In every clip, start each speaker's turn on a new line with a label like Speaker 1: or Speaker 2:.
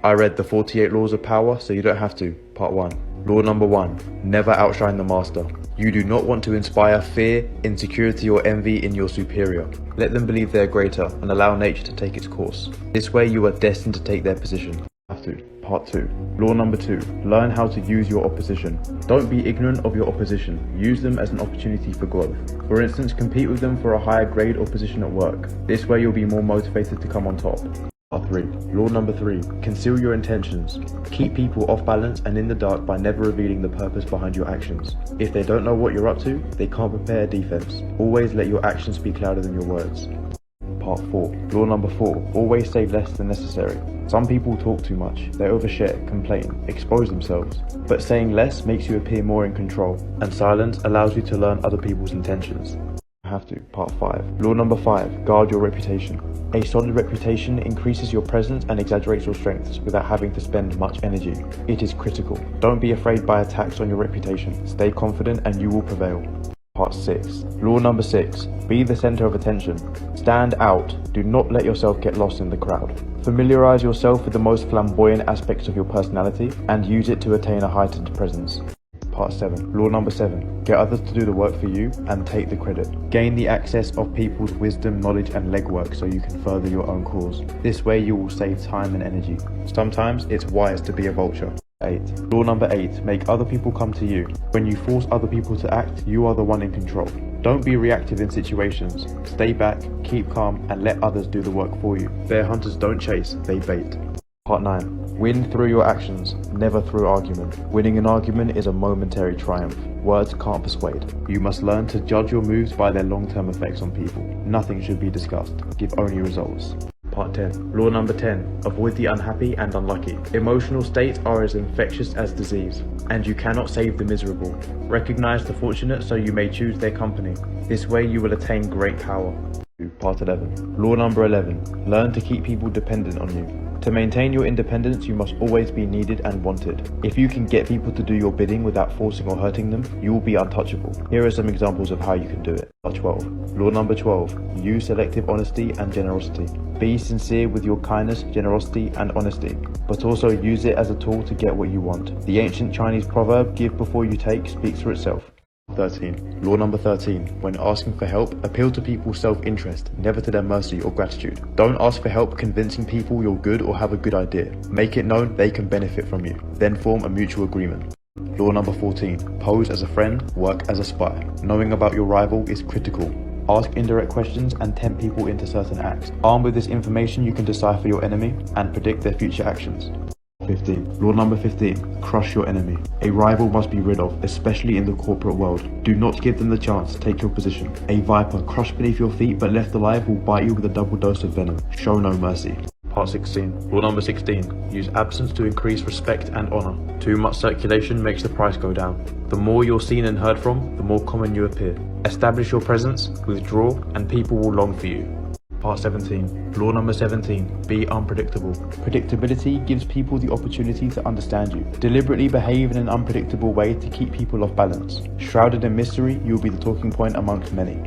Speaker 1: I read the 48 Laws of Power, so you don't have to. Part 1. Law number 1. Never outshine the master. You do not want to inspire fear, insecurity or envy in your superior. Let them believe they are greater and allow nature to take its course. This way you are destined to take their position. Have to. Part 2. Law number 2. Learn how to use your opposition. Don't be ignorant of your opposition. Use them as an opportunity for growth. For instance, compete with them for a higher grade or position at work. This way you'll be more motivated to come on top. Part 3. Law number 3. Conceal your intentions. Keep people off balance and in the dark by never revealing the purpose behind your actions. If they don't know what you're up to, they can't prepare a defense. Always let your actions speak louder than your words. Part 4. Law number 4. Always say less than necessary. Some people talk too much. They overshare, complain, expose themselves. But saying less makes you appear more in control, and silence allows you to learn other people's intentions. Have to. Part 5. Law number 5. Guard your reputation. A solid reputation increases your presence and exaggerates your strengths without having to spend much energy. It is critical. Don't be afraid by attacks on your reputation. Stay confident and you will prevail. Part 6. Law number 6. Be the center of attention. Stand out. Do not let yourself get lost in the crowd. Familiarize yourself with the most flamboyant aspects of your personality and use it to attain a heightened presence. Part 7. Law number 7. Get others to do the work for you and take the credit. Gain the access of people's wisdom, knowledge and legwork so you can further your own cause. This way you will save time and energy. Sometimes it's wise to be a vulture. 8. Law number 8. Make other people come to you. When you force other people to act, you are the one in control. Don't be reactive in situations. Stay back, keep calm and let others do the work for you. Bear hunters don't chase, they bait. Part 9. Win through your actions, never through argument. Winning an argument is a momentary triumph. Words can't persuade. You must learn to judge your moves by their long-term effects on people. Nothing should be discussed. Give only results. Part 10. Law number 10. Avoid the unhappy and unlucky. Emotional states are as infectious as disease, and you cannot save the miserable. Recognize the fortunate so you may choose their company. This way you will attain great power. Part 11. Law number 11. Learn to keep people dependent on you. To maintain your independence, you must always be needed and wanted. If you can get people to do your bidding without forcing or hurting them, you will be untouchable. Here are some examples of how you can do it. Part 12. Law number 12. Use selective honesty and generosity. Be sincere with your kindness, generosity and honesty, but also use it as a tool to get what you want. The ancient Chinese proverb, give before you take, speaks for itself. 13. Law number 13. When asking for help, appeal to people's self-interest, never to their mercy or gratitude. Don't ask for help convincing people you're good or have a good idea. Make it known they can benefit from you. Then form a mutual agreement. Law number 14. Pose as a friend, work as a spy. Knowing about your rival is critical. Ask indirect questions and tempt people into certain acts. Armed with this information, you can decipher your enemy and predict their future actions. 15. Law number 15. Crush your enemy. A rival must be rid of, especially in the corporate world. Do not give them the chance to take your position. A viper crushed beneath your feet but left alive will bite you with a double dose of venom. Show no mercy. Part 16. Law number 16. Use absence to increase respect and honor. Too much circulation makes the price go down. The more you're seen and heard from, the more common you appear. Establish your presence, withdraw, and people will long for you. Part 17. Law number 17. Be unpredictable. Predictability gives people the opportunity to understand you. Deliberately behave in an unpredictable way to keep people off balance. Shrouded in mystery, you'll be the talking point amongst many.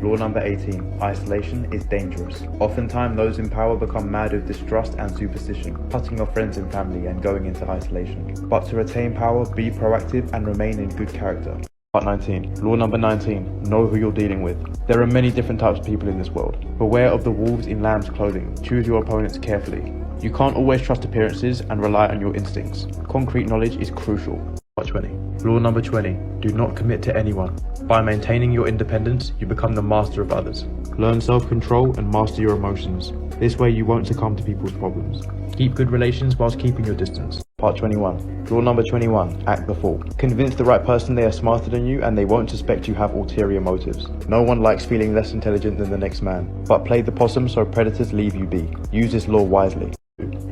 Speaker 1: Law number 18. Isolation is dangerous. Oftentimes those in power become mad with distrust and superstition, cutting off friends and family and going into isolation. But to retain power, be proactive and remain in good character. Part 19. Law number 19. Know who you're dealing with. There are many different types of people in this world. Beware of the wolves in lamb's clothing. Choose your opponents carefully. You can't always trust appearances and rely on your instincts. Concrete knowledge is crucial. Part 20. Law number 20. Do not commit to anyone. By maintaining your independence, you become the master of others. Learn self-control and master your emotions. This way you won't succumb to people's problems. Keep good relations whilst keeping your distance. Part 21. Law number 21. Act the fool. Convince the right person they are smarter than you and they won't suspect you have ulterior motives. No one likes feeling less intelligent than the next man. But play the possum so predators leave you be. Use this law wisely.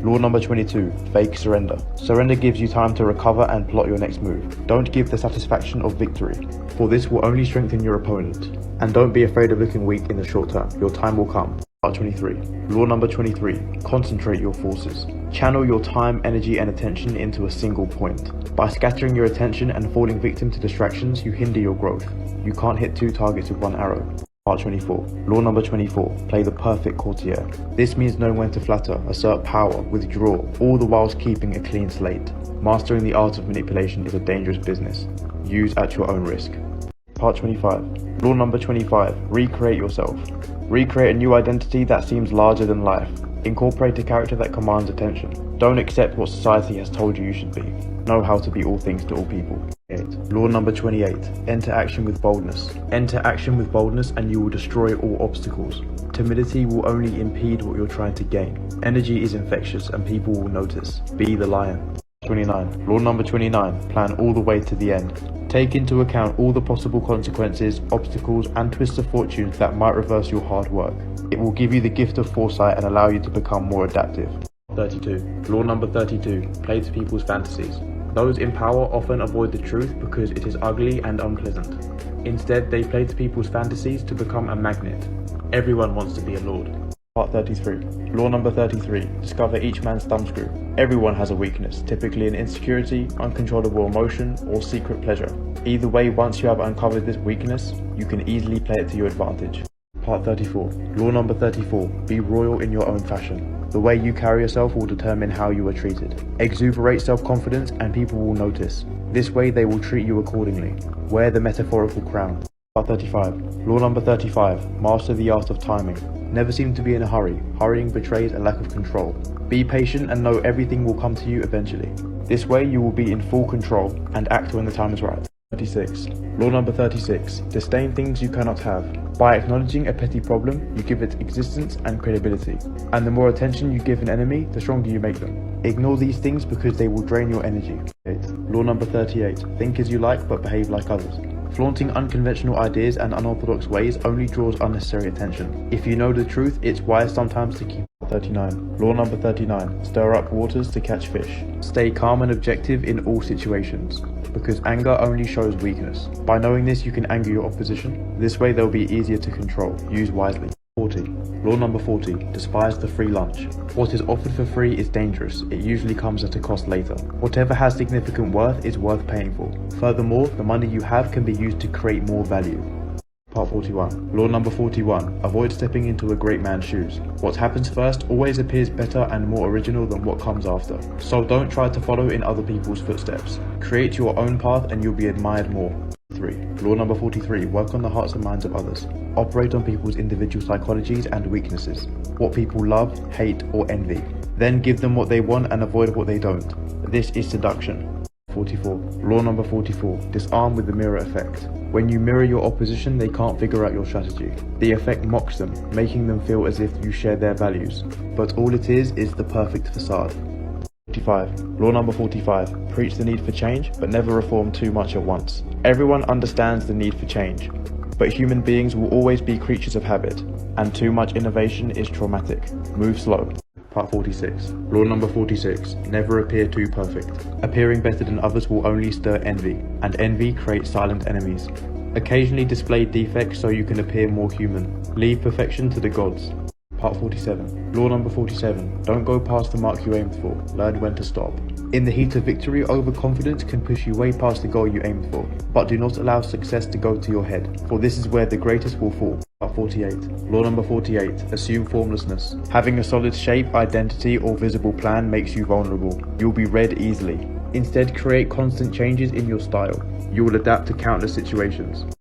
Speaker 1: Law number 22. Fake surrender. Surrender gives you time to recover and plot your next move. Don't give the satisfaction of victory, for this will only strengthen your opponent. And don't be afraid of looking weak in the short term. Your time will come. Part 23. Law number 23. Concentrate your forces. Channel your time, energy and attention into a single point. By scattering your attention and falling victim to distractions, you hinder your growth. You can't hit two targets with one arrow. Part 24. Law number 24. Play the perfect courtier. This means knowing when to flatter, assert power, withdraw, all the whilst keeping a clean slate. Mastering the art of manipulation is a dangerous business. Use at your own risk. Part 25. Law number 25. Recreate yourself. Recreate a new identity that seems larger than life. Incorporate a character that commands attention. Don't accept what society has told you should be. Know how to be all things to all people. Law number 28. Enter action with boldness. Enter action with boldness and you will destroy all obstacles. Timidity will only impede what you're trying to gain. Energy is infectious and people will notice. Be the lion. 29. Law number 29. Plan all the way to the end. Take into account all the possible consequences, obstacles and twists of fortune that might reverse your hard work. It will give you the gift of foresight and allow you to become more adaptive. 32. Law number 32. Play to people's fantasies. Those in power often avoid the truth because it is ugly and unpleasant. Instead, they play to people's fantasies to become a magnet. Everyone wants to be a lord. Part 33. Law number 33. Discover each man's thumbscrew. Everyone has a weakness, typically an insecurity, uncontrollable emotion, or secret pleasure. Either way, once you have uncovered this weakness, you can easily play it to your advantage. Part 34. Law number 34. Be royal in your own fashion. The way you carry yourself will determine how you are treated. Exuberate self-confidence and people will notice. This way they will treat you accordingly. Wear the metaphorical crown. Part 35. Law number 35. Master the art of timing. Never seem to be in a hurry. Hurrying betrays a lack of control. Be patient and know everything will come to you eventually. This way you will be in full control and act when the time is right. 36. Law number 36. Disdain things you cannot have. By acknowledging a petty problem, you give it existence and credibility. And the more attention you give an enemy, the stronger you make them. Ignore these things because they will drain your energy. Law number 38. Think as you like but behave like others. Flaunting unconventional ideas and unorthodox ways only draws unnecessary attention. If you know the truth, it's wise sometimes to keep. 39. Law number 39. Stir up waters to catch fish. Stay calm and objective in all situations, because anger only shows weakness. By knowing this, you can anger your opposition. This way they'll be easier to control. Use wisely. 40. Law number 40. Despise the free lunch. What is offered for free is dangerous. It usually comes at a cost later. Whatever has significant worth is worth paying for. Furthermore, the money you have can be used to create more value. Part 41. Law number 41. Avoid stepping into a great man's shoes. What happens first always appears better and more original than what comes after. So don't try to follow in other people's footsteps. Create your own path and you'll be admired more. 3. Law number 43. Work on the hearts and minds of others. Operate on people's individual psychologies and weaknesses. What people love, hate or envy. Then give them what they want and avoid what they don't. This is seduction. 44. Law number 44. Disarm with the mirror effect. When you mirror your opposition, they can't figure out your strategy. The effect mocks them, making them feel as if you share their values. But all it is the perfect facade. 45. Law number 45. Preach the need for change, but never reform too much at once. Everyone understands the need for change, but human beings will always be creatures of habit, and too much innovation is traumatic. Move slow. Part 46. Law number 46. Never appear too perfect. Appearing better than others will only stir envy, and envy creates silent enemies. Occasionally display defects so you can appear more human. Leave perfection to the gods. Part 47. Law number 47. Don't go past the mark you aimed for. Learn when to stop. In the heat of victory, overconfidence can push you way past the goal you aimed for, but do not allow success to go to your head, for this is where the greatest will fall. Part 48. Law number 48. Assume formlessness. Having a solid shape, identity or visible plan makes you vulnerable. You'll be read easily. Instead, create constant changes in your style. You will adapt to countless situations.